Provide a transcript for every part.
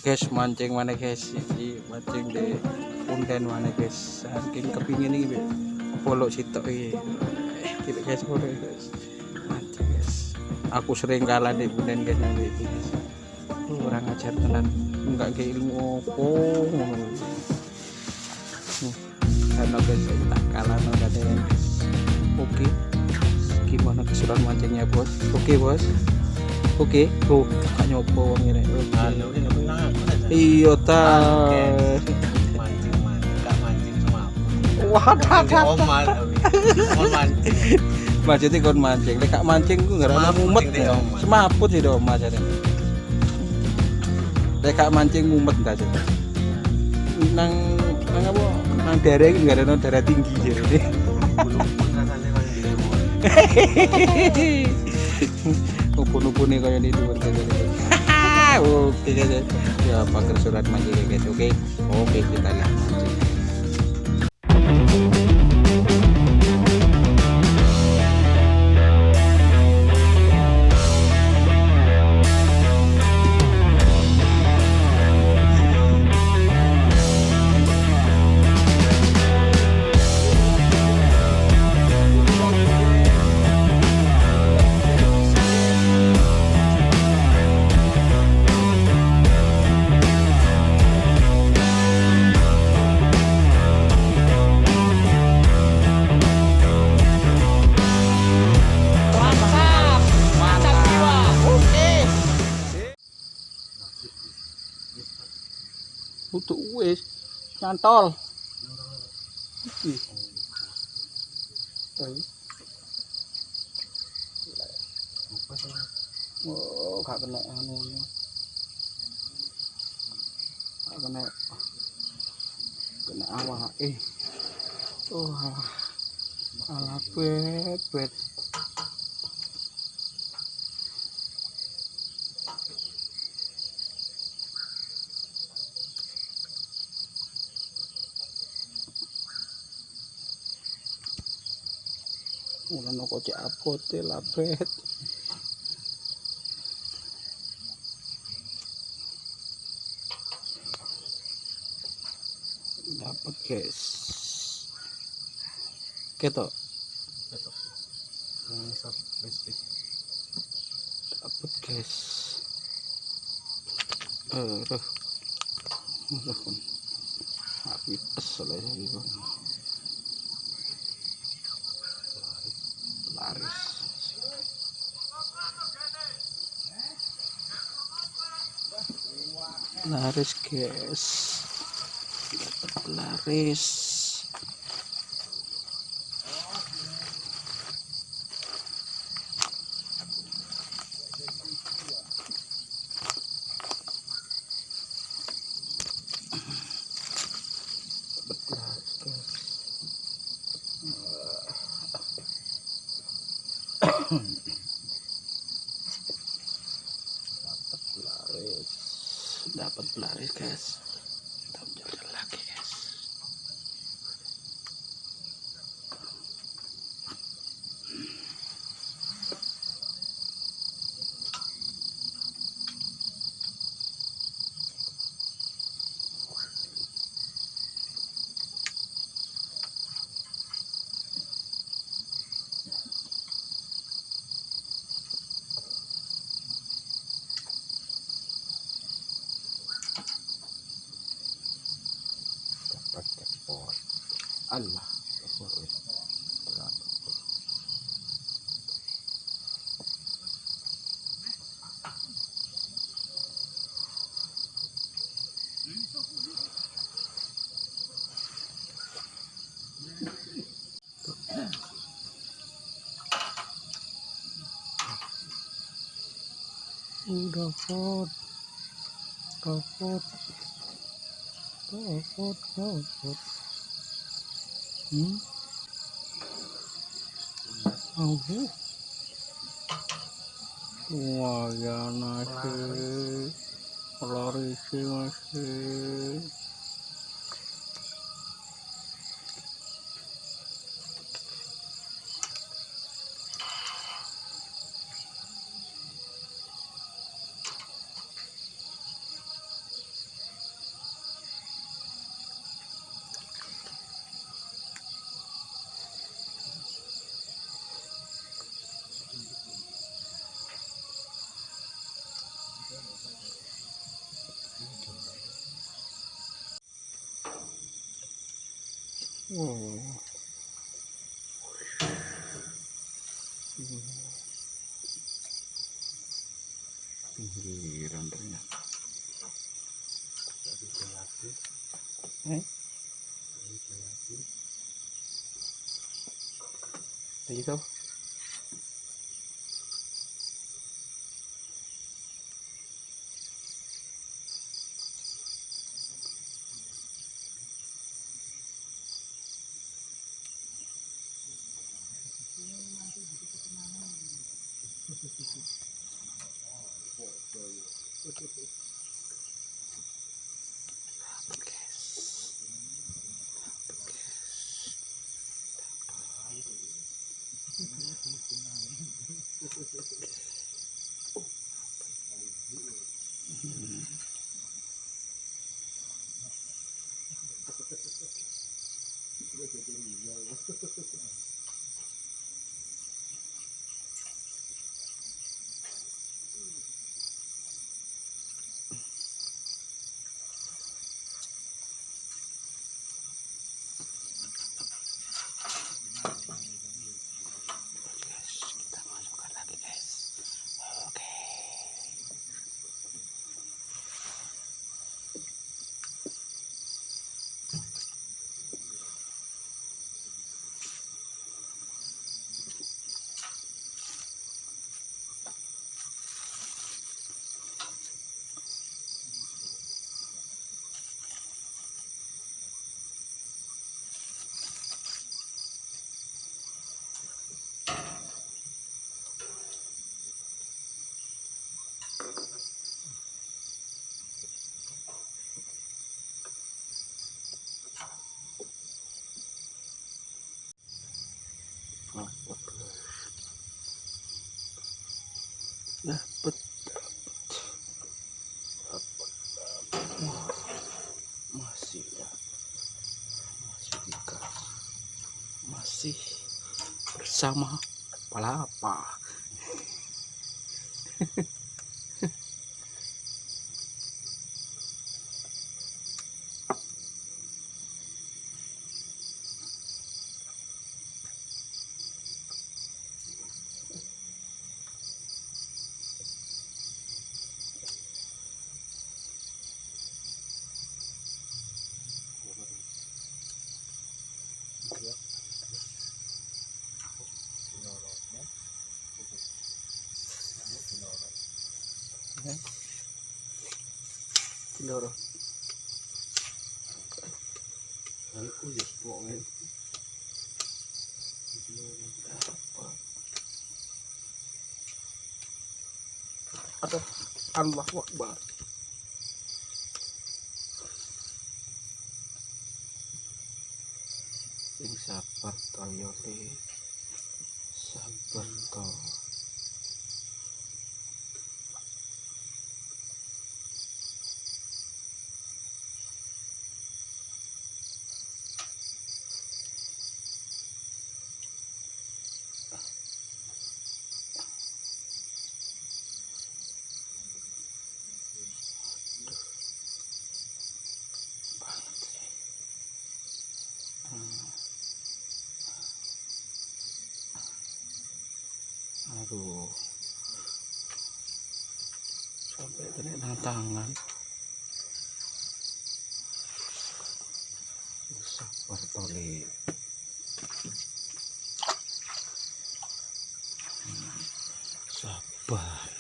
guys, mancing mana guys, iki mancing di punden mana guys, saking kepingin ini polok sitok iki. Kita guys polok guys, mancing guys. Aku sering kalah di punden guys nang iki guys. Orang ajar tenan, enggak ke ilmu opo ngono. Karena guys tak kalah nang katanya guys. Oke, gimana keseruan mancingnya bos? Oke bos. Oke, tuh kakak nyopo ngene. Iya ta. Mancing sama aku. Wah, Oman. Mancing. maksudnya kon mancing. Lek mancing ku enggak ana mumet ya. Semaput sih dong mas jane. Lek mancing mumet ta jane. Nang apa? Nang daerah iki enggak ada daerah tinggi jane. Upun-upune kaya di dhuwur kene. Oke guys. Ya pakai surat mancing guys. Oke. Oke, kita lihat mancing. Untuk wis nyantol. Oh, gak kena anu. Gak kena awak. Oh, alah bet. Mulane kok cek abote lah bet. Dapat guys. Ketok. Dapat guys. Habis pesel lagi bang. Laris guys, dapat laris. Dapat pelaris guys. Kita jalan lagi guys. Allah, dapat. Aku wah ya nasi larisi masih Oh. Pinggiran ternyata. Eh? Lagi tau? Kita masukkan lagi guys. Oke. Dapat. Masih ya. Masih dikasih. Masih bersama palapa. Loro. Aku ya pokoknya. Aduh, Allahu Akbar. Sing sabar toyo le. Sabar to. Aduh, sampai kena tangan. Sabar tole. Sabar.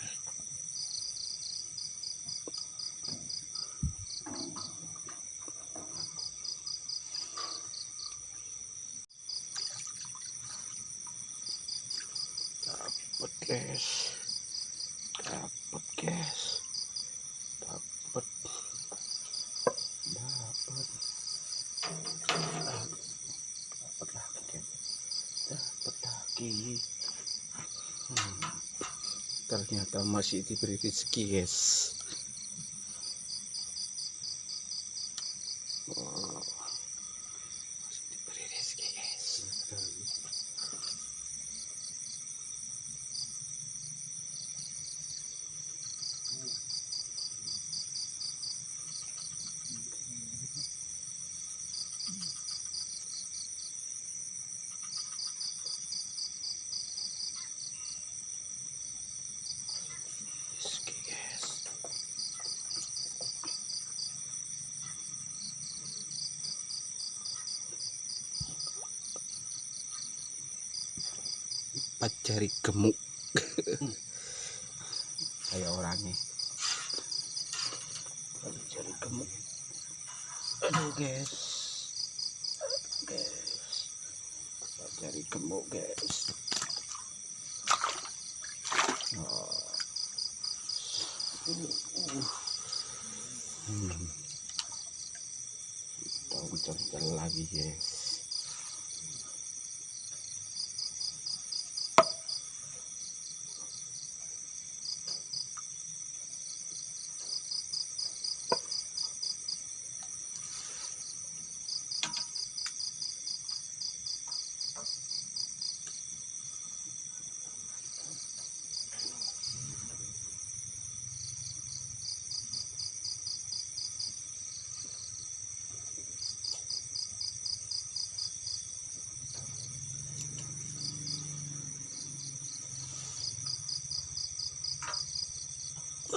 Dapat guys. Dapat guys. Dapat. Dapat. Dapat lagi. Dapat lagi. Ternyata masih diberi rezeki guys. Wow. Masih diberi rezeki guys. empat jari gemuk. Kayak orangnya empat jari gemuk. Aduh guys, empat jari gemuk guys. Kita pecah lagi guys.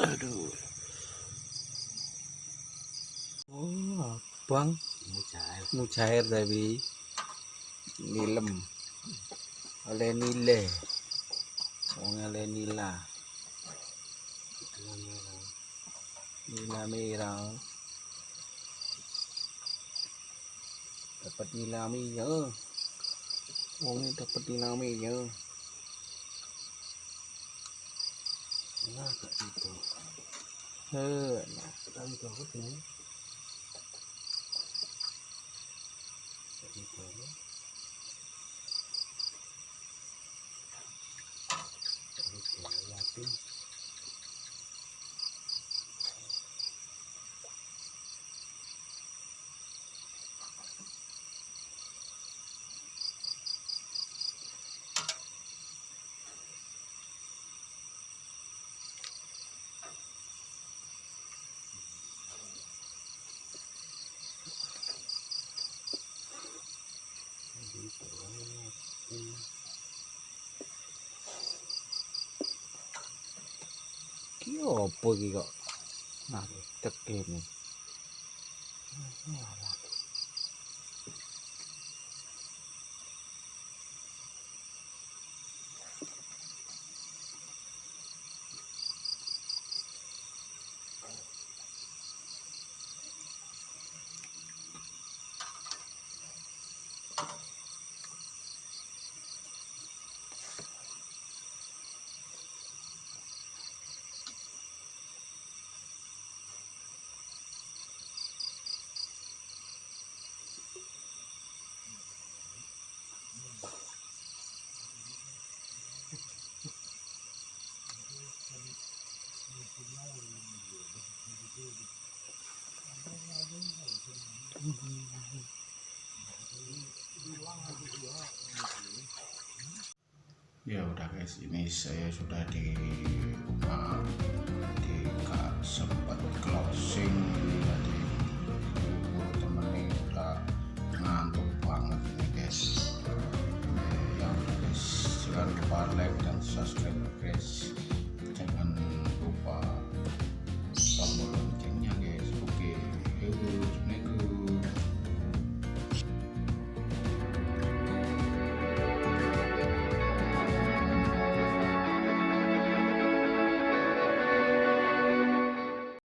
Aduh. Oh, abang mujair tapi nilem oleh nile wong oleh nila merah dapat nila merah wong ini dapat nila merah. Nah, kayak gitu. Nah. Tahu itu apa tuh? Kayak gitu. Yakin. Ki opo iki kok ngadeg kene. Ya udah guys, ini saya sudah di rumah, jadi gak sempat closing, jadi temen ini udah ngantuk banget ini guys. Ya udah guys, jangan lupa like dan subscribe guys.